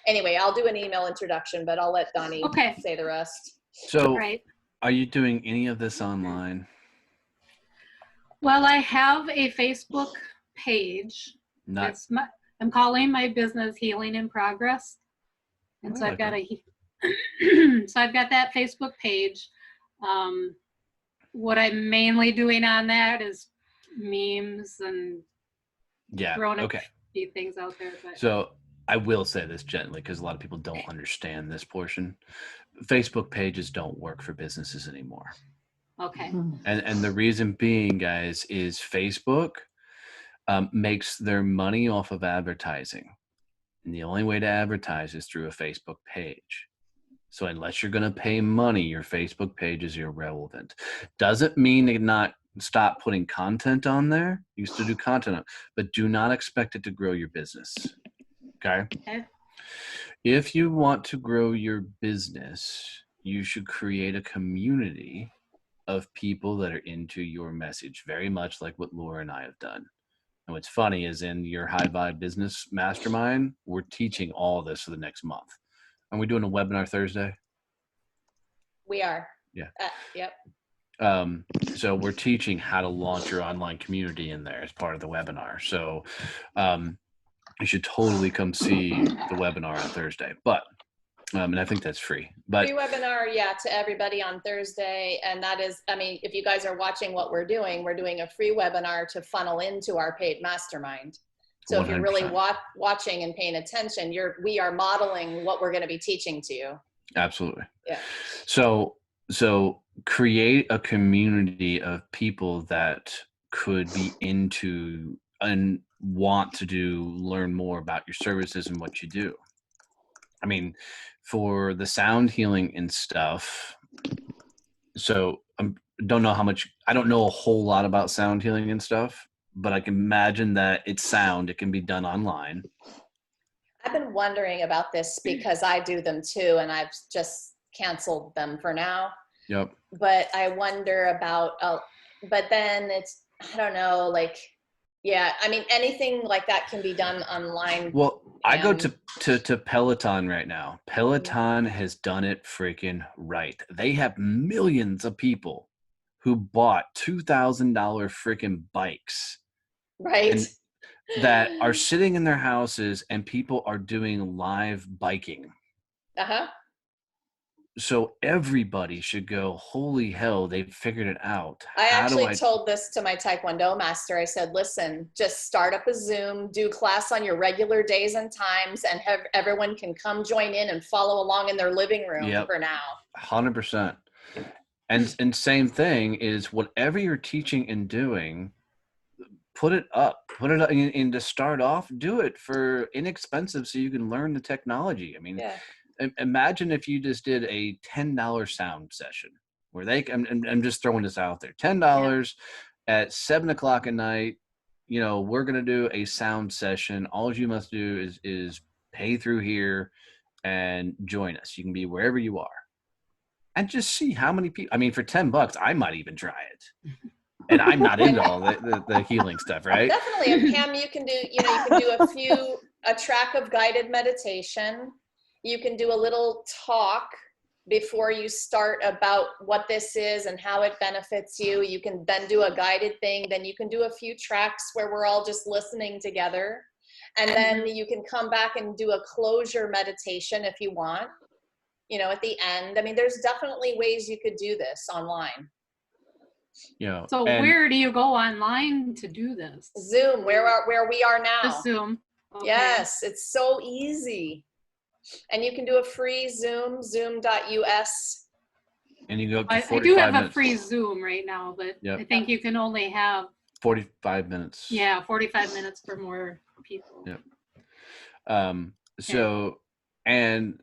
Anyway, I'll do an email introduction, but I'll let Donnie say the rest. So are you doing any of this online? Well, I have a Facebook page. I'm calling my business Healing in Progress. And so I've got a So I've got that Facebook page. What I'm mainly doing on that is memes and Yeah. throwing a Okay. few things out there. But So I will say this gently because a lot of people don't understand this portion. Facebook pages don't work for businesses anymore. okay. And the reason being, guys, is Facebook makes their money off of advertising. And the only way to advertise is through a Facebook page. So unless you're going to pay money, your Facebook page is irrelevant. Doesn't mean to not stop putting content on there. You still do content, but do not expect it to grow your business. Okay? Okay. If you want to grow your business, you should create a community of people that are into your message, very much like what Laura and I have done. And what's funny is in your High Vibe Business Mastermind, we're teaching all this for the next month. Are we doing a webinar Thursday? We are. Yeah. Yep. So we're teaching how to launch your online community in there as part of the webinar. So you should totally come see the webinar on Thursday. But and I think that's free. But Free webinar, yeah, to everybody on Thursday. And that is, I mean, if you guys are watching what we're doing a free webinar to funnel into our paid mastermind. So if you're really 100%. watching and paying attention, we are modeling what we're going to be teaching to you. Absolutely. Yeah. So create a community of people that could be into and want to learn more about your services and what you do. I mean, for the sound healing and stuff. So I don't know I don't know a whole lot about sound healing and stuff, but I can imagine that it's sound. It can be done online. I've been wondering about this because I do them too, and I've just canceled them for now. Yep. But I wonder about, but then it's, I don't know, like, yeah, I mean, anything like that can be done online. Well, I go to Peloton right now. Peloton has done it freaking right. They have millions of people who bought $2,000 freaking bikes. Right. And that are sitting in their houses and people are doing live biking. Uh-huh. So everybody should go, holy hell, they figured it out. I actually told this to my Taekwondo master. I said, listen, just start up a Zoom, do class on your regular days and times, and have everyone can come join in and follow along in their living room for now. 100%. And same thing is whatever you're teaching and doing, put it up and to start off, do it for inexpensive so you can learn the technology. I mean, imagine if you just did a $10 sound session where I'm just throwing this out there, $10 at 7:00 at night. You know, we're going to do a sound session. All you must do is pay through here and join us. You can be wherever you are and just see how many people. I mean, for $10, I might even try it. And I'm not into all the healing stuff, right? Definitely. And Pam, you can do a track of guided meditation. You can do a little talk before you start about what this is and how it benefits you. You can then do a guided thing. Then you can do a few tracks where we're all just listening together. And then you can come back and do a closure meditation if you want, at the end. I mean, there's definitely ways you could do this online. So where do you go online to do this? Zoom, where we are now. Just Zoom. Okay. Yes, it's so easy. And you can do a free Zoom, zoom.us. And you go up to 45 I do have minutes. a free Zoom right now, but I think you can only have 45 minutes. Yeah, 45 minutes for more people. Yep. So, and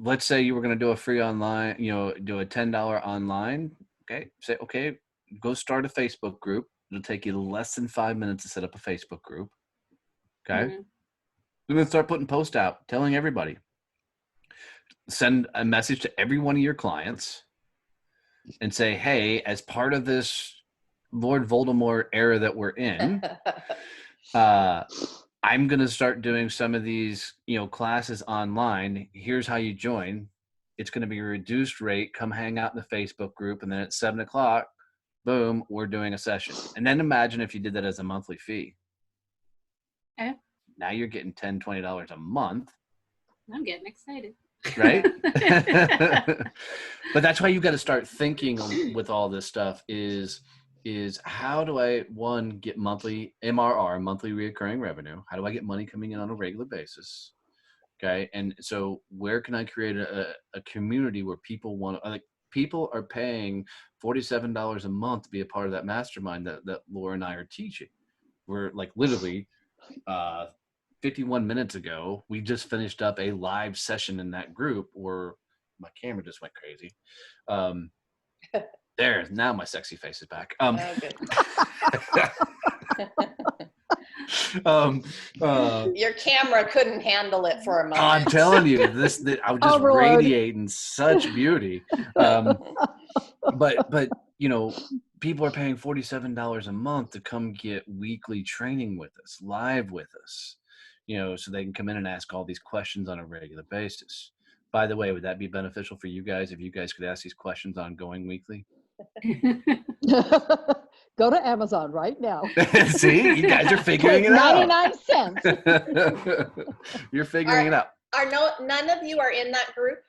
let's say you were going to do a free online, do a $10 online. Okay. Say, okay, go start a Facebook group. It'll take you less than 5 minutes to set up a Facebook group. Okay. We're going to start putting posts out, telling everybody. Send a message to every one of your clients and say, hey, as part of this Lord Voldemort era that we're in, I'm going to start doing some of these, classes online. Here's how you join. It's going to be a reduced rate. Come hang out in the Facebook group. And then at 7:00, boom, we're doing a session. And then imagine if you did that as a monthly fee. Okay. Now you're getting $10, $20 a month. I'm getting excited. right? But that's why you got to start thinking with all this stuff is how do I, one, get monthly MRR, monthly reoccurring revenue? How do I get money coming in on a regular basis? Okay. And so where can I create a community where people want to, like, people are paying $47 a month to be a part of that mastermind that Laura and I are teaching. We're like literally 51 minutes ago, we just finished up a live session in that group where my camera just went crazy. There, now my sexy face is back. Oh, good. Your camera couldn't handle it for a moment. I'm telling you, I was just Overload. radiating such beauty. But you know, people are paying $47 a month to come get weekly training with us, live with us, you know, so they can come in and ask all these questions on a regular basis. By the way, would that be beneficial for you guys if you guys could ask these questions ongoing weekly? Go to Amazon right now. See, you guys are figuring Click it out. 99 cents. You're figuring it out. None of you are in that group?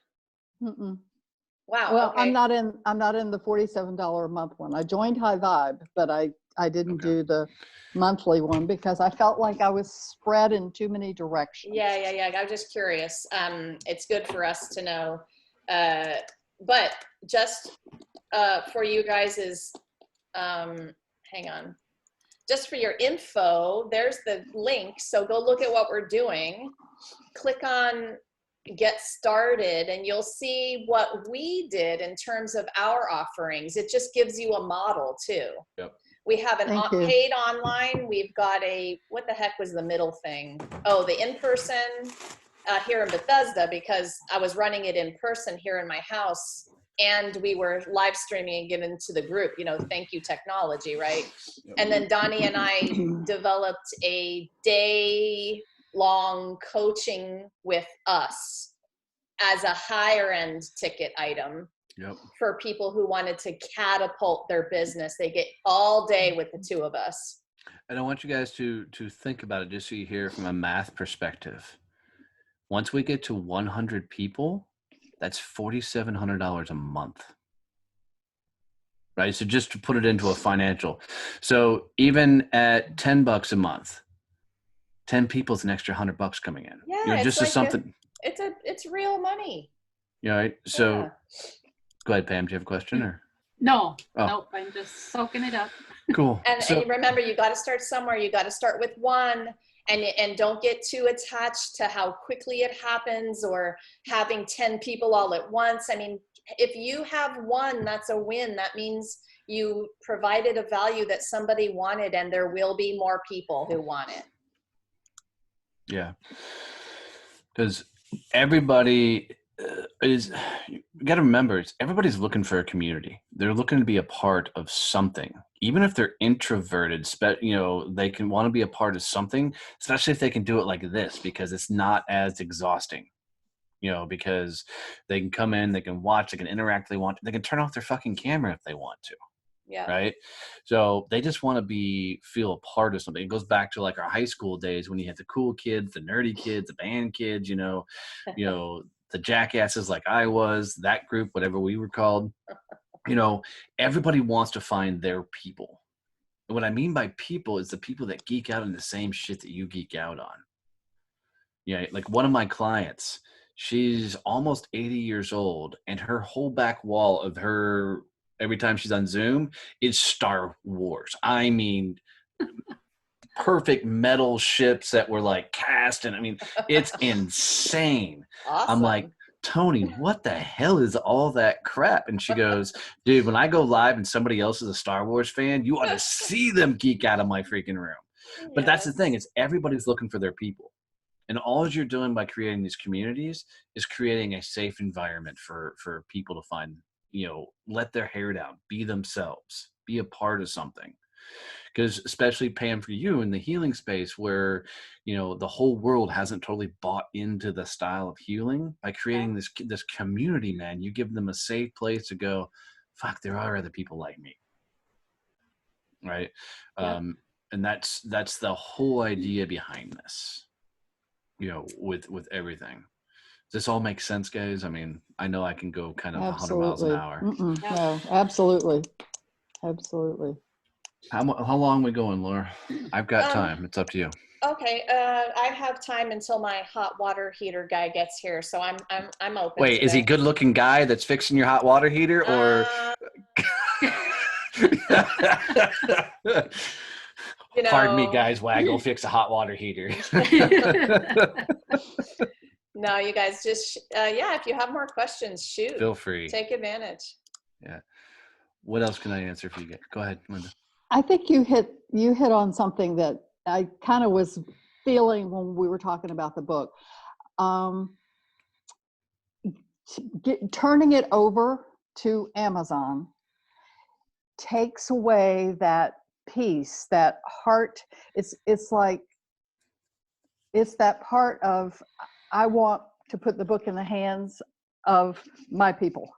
Mm-mm. Wow. Well, okay. I'm not in the $47 a month one. I joined High Vibe, but I didn't do the monthly one because I felt like I was spread in too many directions. Yeah. I was just curious. It's good for us to know. But just for you guys is, hang on. Just for your info, there's the link. So go look at what we're doing. Click on get started and you'll see what we did in terms of our offerings. It just gives you a model too. Yep. We have an Thank you. paid online. We've got what the heck was the middle thing? Oh, the in-person here in Bethesda, because I was running it in person here in my house and we were live streaming and given to the group, you know, thank you technology, right? Yep. And then Donnie and I developed a day-long coaching with us as a higher end ticket item. Yep. For people who wanted to catapult their business. They get all day with the two of us. And I want you guys to think about it just so you hear from a math perspective. Once we get to 100 people, that's $4,700 a month. Right? So just to put it into a financial. So even at $10 a month, 10 people is an extra $100 coming in. Yeah, you know, it's just like as something. It's real money. Yeah, right. So Yeah. Go ahead, Pam. Do you have a question or? No, Oh. nope, I'm just soaking it up. Cool. And remember, you got to start somewhere. You got to start with one, and don't get too attached to how quickly it happens or having 10 people all at once. I mean, if you have one, that's a win. That means you provided a value that somebody wanted, and there will be more people who want it. Yeah. Because everybody you got to remember, everybody's looking for a community. They're looking to be a part of something, even if they're introverted. You know, they can want to be a part of something, especially if they can do it like this, because it's not as exhausting. You know, because they can come in, they can watch, they can interact if they want, they can turn off their fucking camera if they want to. Yeah. Right. So they just want to feel a part of something. It goes back to like our high school days when you had the cool kids, the nerdy kids, the band kids, you know, the jackasses like I was, that group, whatever we were called. You know, everybody wants to find their people. And what I mean by people is the people that geek out on the same shit that you geek out on. Yeah. Like one of my clients, she's almost 80 years old, and her whole back wall of her, every time she's on Zoom, is Star Wars. I mean, perfect metal ships that were like cast, and I mean, it's insane. Awesome. I'm like, Tony, what the hell is all that crap? And she goes, dude, when I go live and somebody else is a Star Wars fan, you ought to see them geek out of my freaking room. But that's the thing, is everybody's looking for their people. And all you're doing by creating these communities is creating a safe environment for people to find, you know, let their hair down, be themselves, be a part of something. Because especially, Pam, for you in the healing space where, you know, the whole world hasn't totally bought into the style of healing, by creating this community, man, you give them a safe place to go, fuck, there are other people like me. Right. Yeah. And that's the whole idea behind this, you know, with everything. this all make sense, guys? I mean, I know I can go kind of 100 miles an Absolutely. hour. Yeah. No, absolutely. Absolutely. How long we going, Laura? I've got Um, time. It's up to you. Okay, I have time until my hot water heater guy gets here, so I'm open Wait, is he a today. good-looking guy that's fixing your hot water heater, or? You Pardon me, know, guys. Waggle fix a hot water heater. no, you guys just yeah. If you have more questions, shoot. Feel free. Take advantage. Yeah. What else can I answer for you guys? Go ahead, Linda. I think you hit on something that I kind of was feeling when we were talking about the book. Turning it over to Amazon takes away that peace, that heart. It's like, it's that part of, I want to put the book in the hands of my people.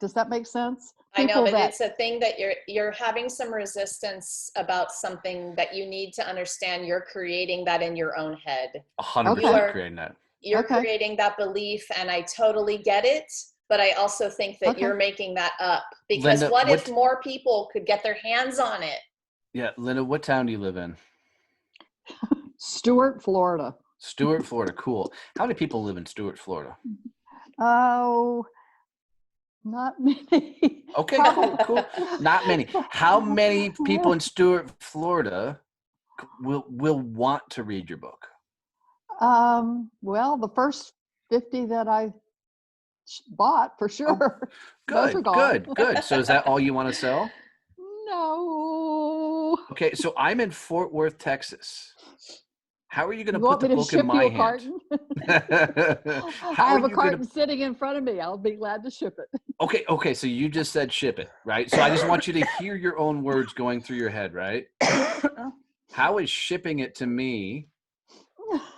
Does that make sense? I know, People but that, it's a thing that you're having some resistance about something that you need to understand. You're creating that in your own head. 100% creating that. You're Okay. creating that belief, and I totally get it. But I also think that Okay. you're making that up, because Linda, what if more people could get their hands on it? Yeah, Linda, what town do you live in? Stuart, Florida. Stuart, Florida. Cool. How many people live in Stuart, Florida? Oh, not many. Okay, cool. Not many. How many people in Stuart, Florida will want to read your book? Well, the first 50 that I bought, for sure. Those are gone. Good. So is that all you want to sell? No. Okay, so I'm in Fort Worth, Texas. How are you going to You put want the me to book in ship my you a hand? carton? How I have are a you carton gonna... sitting in front of me. I'll be glad to ship it. Okay, so you just said ship it, right? So I just want you to hear your own words going through your head, right? How is shipping it to me,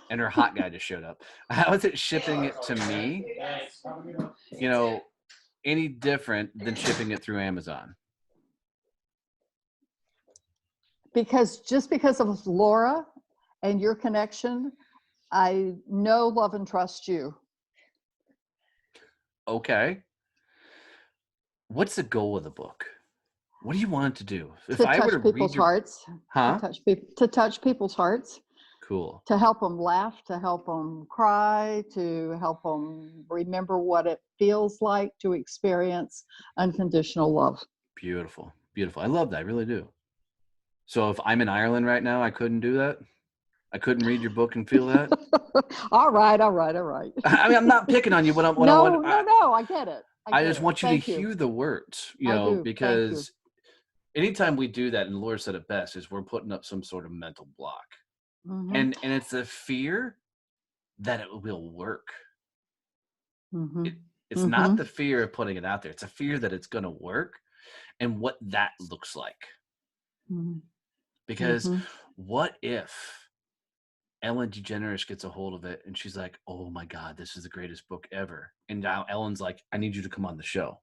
and her hot guy just showed up. How is it shipping it to me, any different than shipping it through Amazon? Because of Laura and your connection, I know, love, and trust you. Okay. What's the goal of the book? What do you want it to do? If To I were touch to people's read your... hearts. Huh? To touch people's hearts. Cool. To help them laugh, to help them cry, to help them remember what it feels like to experience unconditional love. Beautiful. I love that. I really do. So if I'm in Ireland right now, I couldn't do that? I couldn't read your book and feel that? All right. I mean, I'm not picking on you. No, I get it. I just want you to Thank hear the words, I do. because anytime we do that, and Laura said it best, is we're putting up some sort of mental block. Mm-hmm. And it's a fear that it will work. Mm-hmm. It's not the fear of putting it out there. It's a fear that it's going to work and what that looks like. Mm-hmm. Because what if Ellen DeGeneres gets a hold of it and she's like, oh my God, this is the greatest book ever. And now Ellen's like, I need you to come on the show.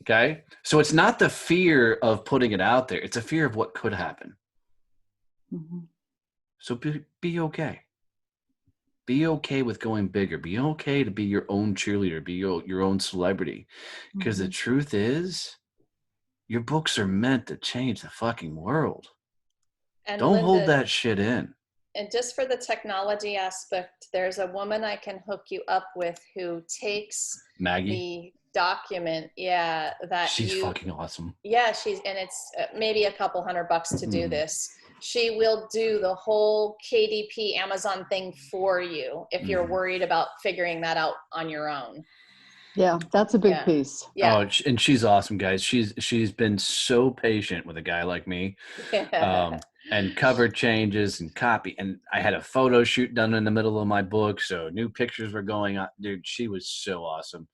Okay. So it's not the fear of putting it out there. It's a fear of what could happen. Mm-hmm. So be okay. Be okay with going bigger. Be okay to be your own cheerleader, be your own celebrity. Because the truth is, your books are meant to change the fucking world. And Don't Linda, hold that shit in. And just for the technology aspect, there's a woman I can hook you up with who takes Maggie. the document. Yeah, that she's fucking awesome. Yeah, and it's maybe a couple $100 to do this. She will do the whole KDP Amazon thing for you if you're worried about figuring that out on your own. Yeah, that's a big piece. Yeah. Oh, and she's awesome, guys. She's been so patient with a guy like me. And cover changes and copy. And I had a photo shoot done in the middle of my book, so new pictures were going on. Dude, she was so awesome.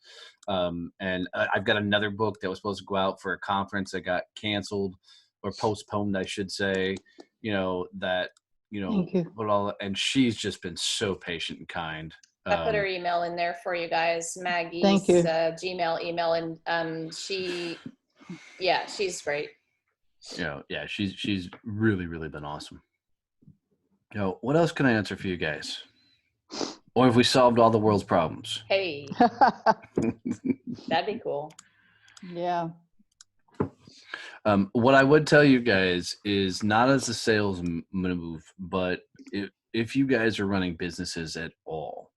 And I've got another book that was supposed to go out for a conference that got canceled or postponed, I should say. And she's just been so patient and kind. I put her email in there for you guys, Maggie's Gmail email, and she's great. She's really, really been awesome. What else can I answer for you guys? Or if we solved all the world's problems. Hey, that'd be cool. Yeah. What I would tell you guys is not as a sales move, but if you guys are running businesses at all,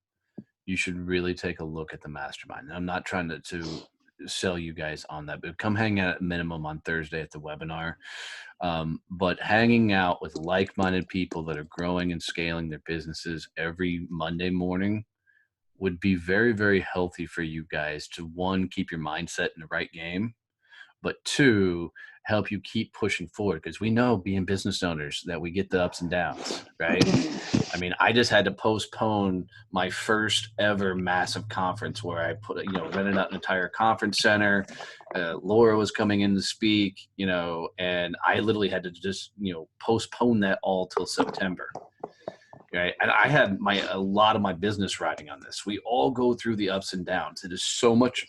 you should really take a look at the mastermind. I'm not trying to sell you guys on that, but come hang out at minimum on Thursday at the webinar. But hanging out with like-minded people that are growing and scaling their businesses every Monday morning would be very, very healthy for you guys to, one, keep your mindset in the right game, but two, help you keep pushing forward, because we know being business owners that we get the ups and downs, right? I mean, I just had to postpone my first ever massive conference where I rented out an entire conference center. Laura was coming in to speak, and I literally had to just, postpone that all till September. Right. And I had a lot of my business riding on this. We all go through the ups and downs. It is so much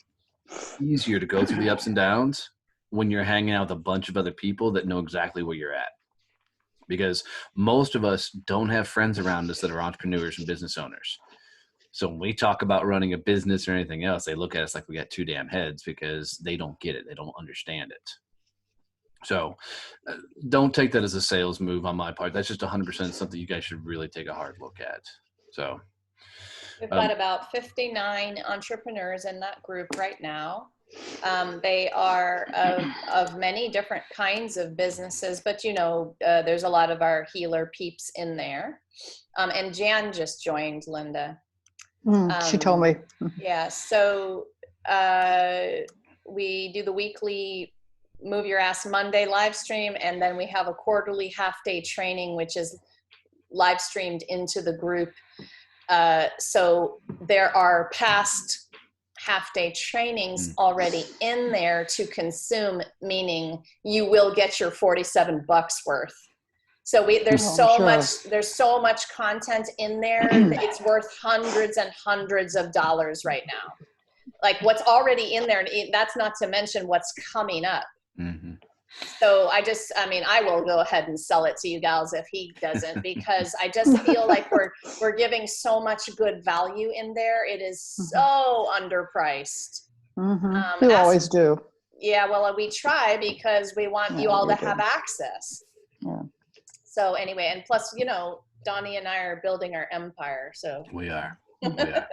easier to go through the ups and downs when you're hanging out with a bunch of other people that know exactly where you're at. Because most of us don't have friends around us that are entrepreneurs and business owners. So when we talk about running a business or anything else, they look at us like we got two damn heads because they don't get it. They don't understand it. So don't take that as a sales move on my part. That's just 100% something you guys should really take a hard look at. So We've got about 59 entrepreneurs in that group right now. They are of many different kinds of businesses, but there's a lot of our healer peeps in there. And Jan just joined, Linda. She told me. Yeah, so we do the weekly Move Your Ass Monday live stream, and then we have a quarterly half-day training, which is live streamed into the group. So there are past half-day trainings already in there to consume, meaning you will get your $47 worth. So there's so much content in there that it's worth hundreds and hundreds of dollars right now. Like what's already in there, that's not to mention what's coming up. Mm-hmm. So I will go ahead and sell it to you gals if he doesn't, because I just feel like we're giving so much good value in there. It is so underpriced. We always do. Yeah, well, we try because we want you all to have access. Yeah. So anyway, and plus, Donnie and I are building our empire. So we are. Yeah.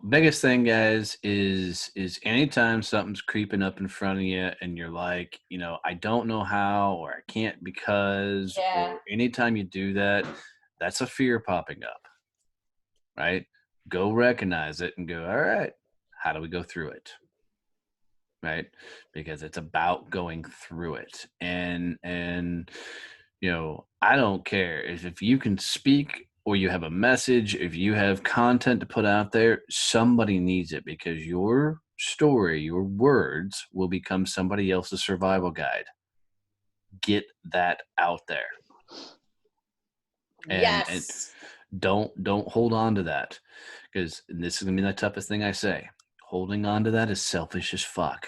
Biggest thing, guys, is anytime something's creeping up in front of you and you're like, I don't know how, or I can't because, or anytime you do that, that's a fear popping up, right? Go recognize it and go, all right, how do we go through it? Right? Because it's about going through it. And I don't care if you can speak or you have a message, if you have content to put out there, somebody needs it, because your story, your words will become somebody else's survival guide. Get that out there. And don't hold on to that, because this is going to be the toughest thing I say. Holding on to that is selfish as fuck.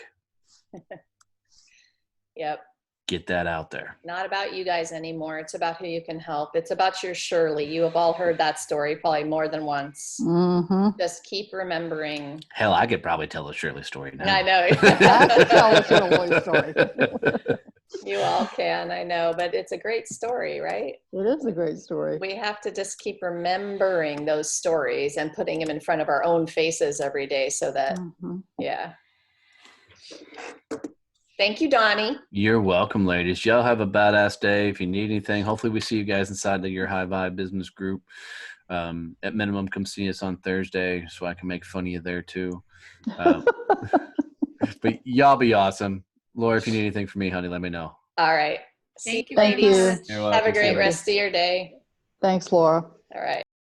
Yep. Get that out there. Not about you guys anymore. It's about who you can help. It's about your Shirley. You have all heard that story probably more than once. Mm-hmm. Just keep remembering. Hell, I could probably tell a Shirley story now. I know. I could tell a Shirley story. You all can, I know, but it's a great story, right? It is a great story. We have to just keep remembering those stories and putting them in front of our own faces every day so that, yeah. Thank you, Donnie. You're welcome, ladies. Y'all have a badass day. If you need anything, hopefully we see you guys inside of your High Vibe business group. At minimum, come see us on Thursday so I can make fun of you there too. But y'all be awesome. Laura, if you need anything from me, honey, let me know. All right. Thank you. Thank you. Have a great rest of your day. Thanks, Laura. All right.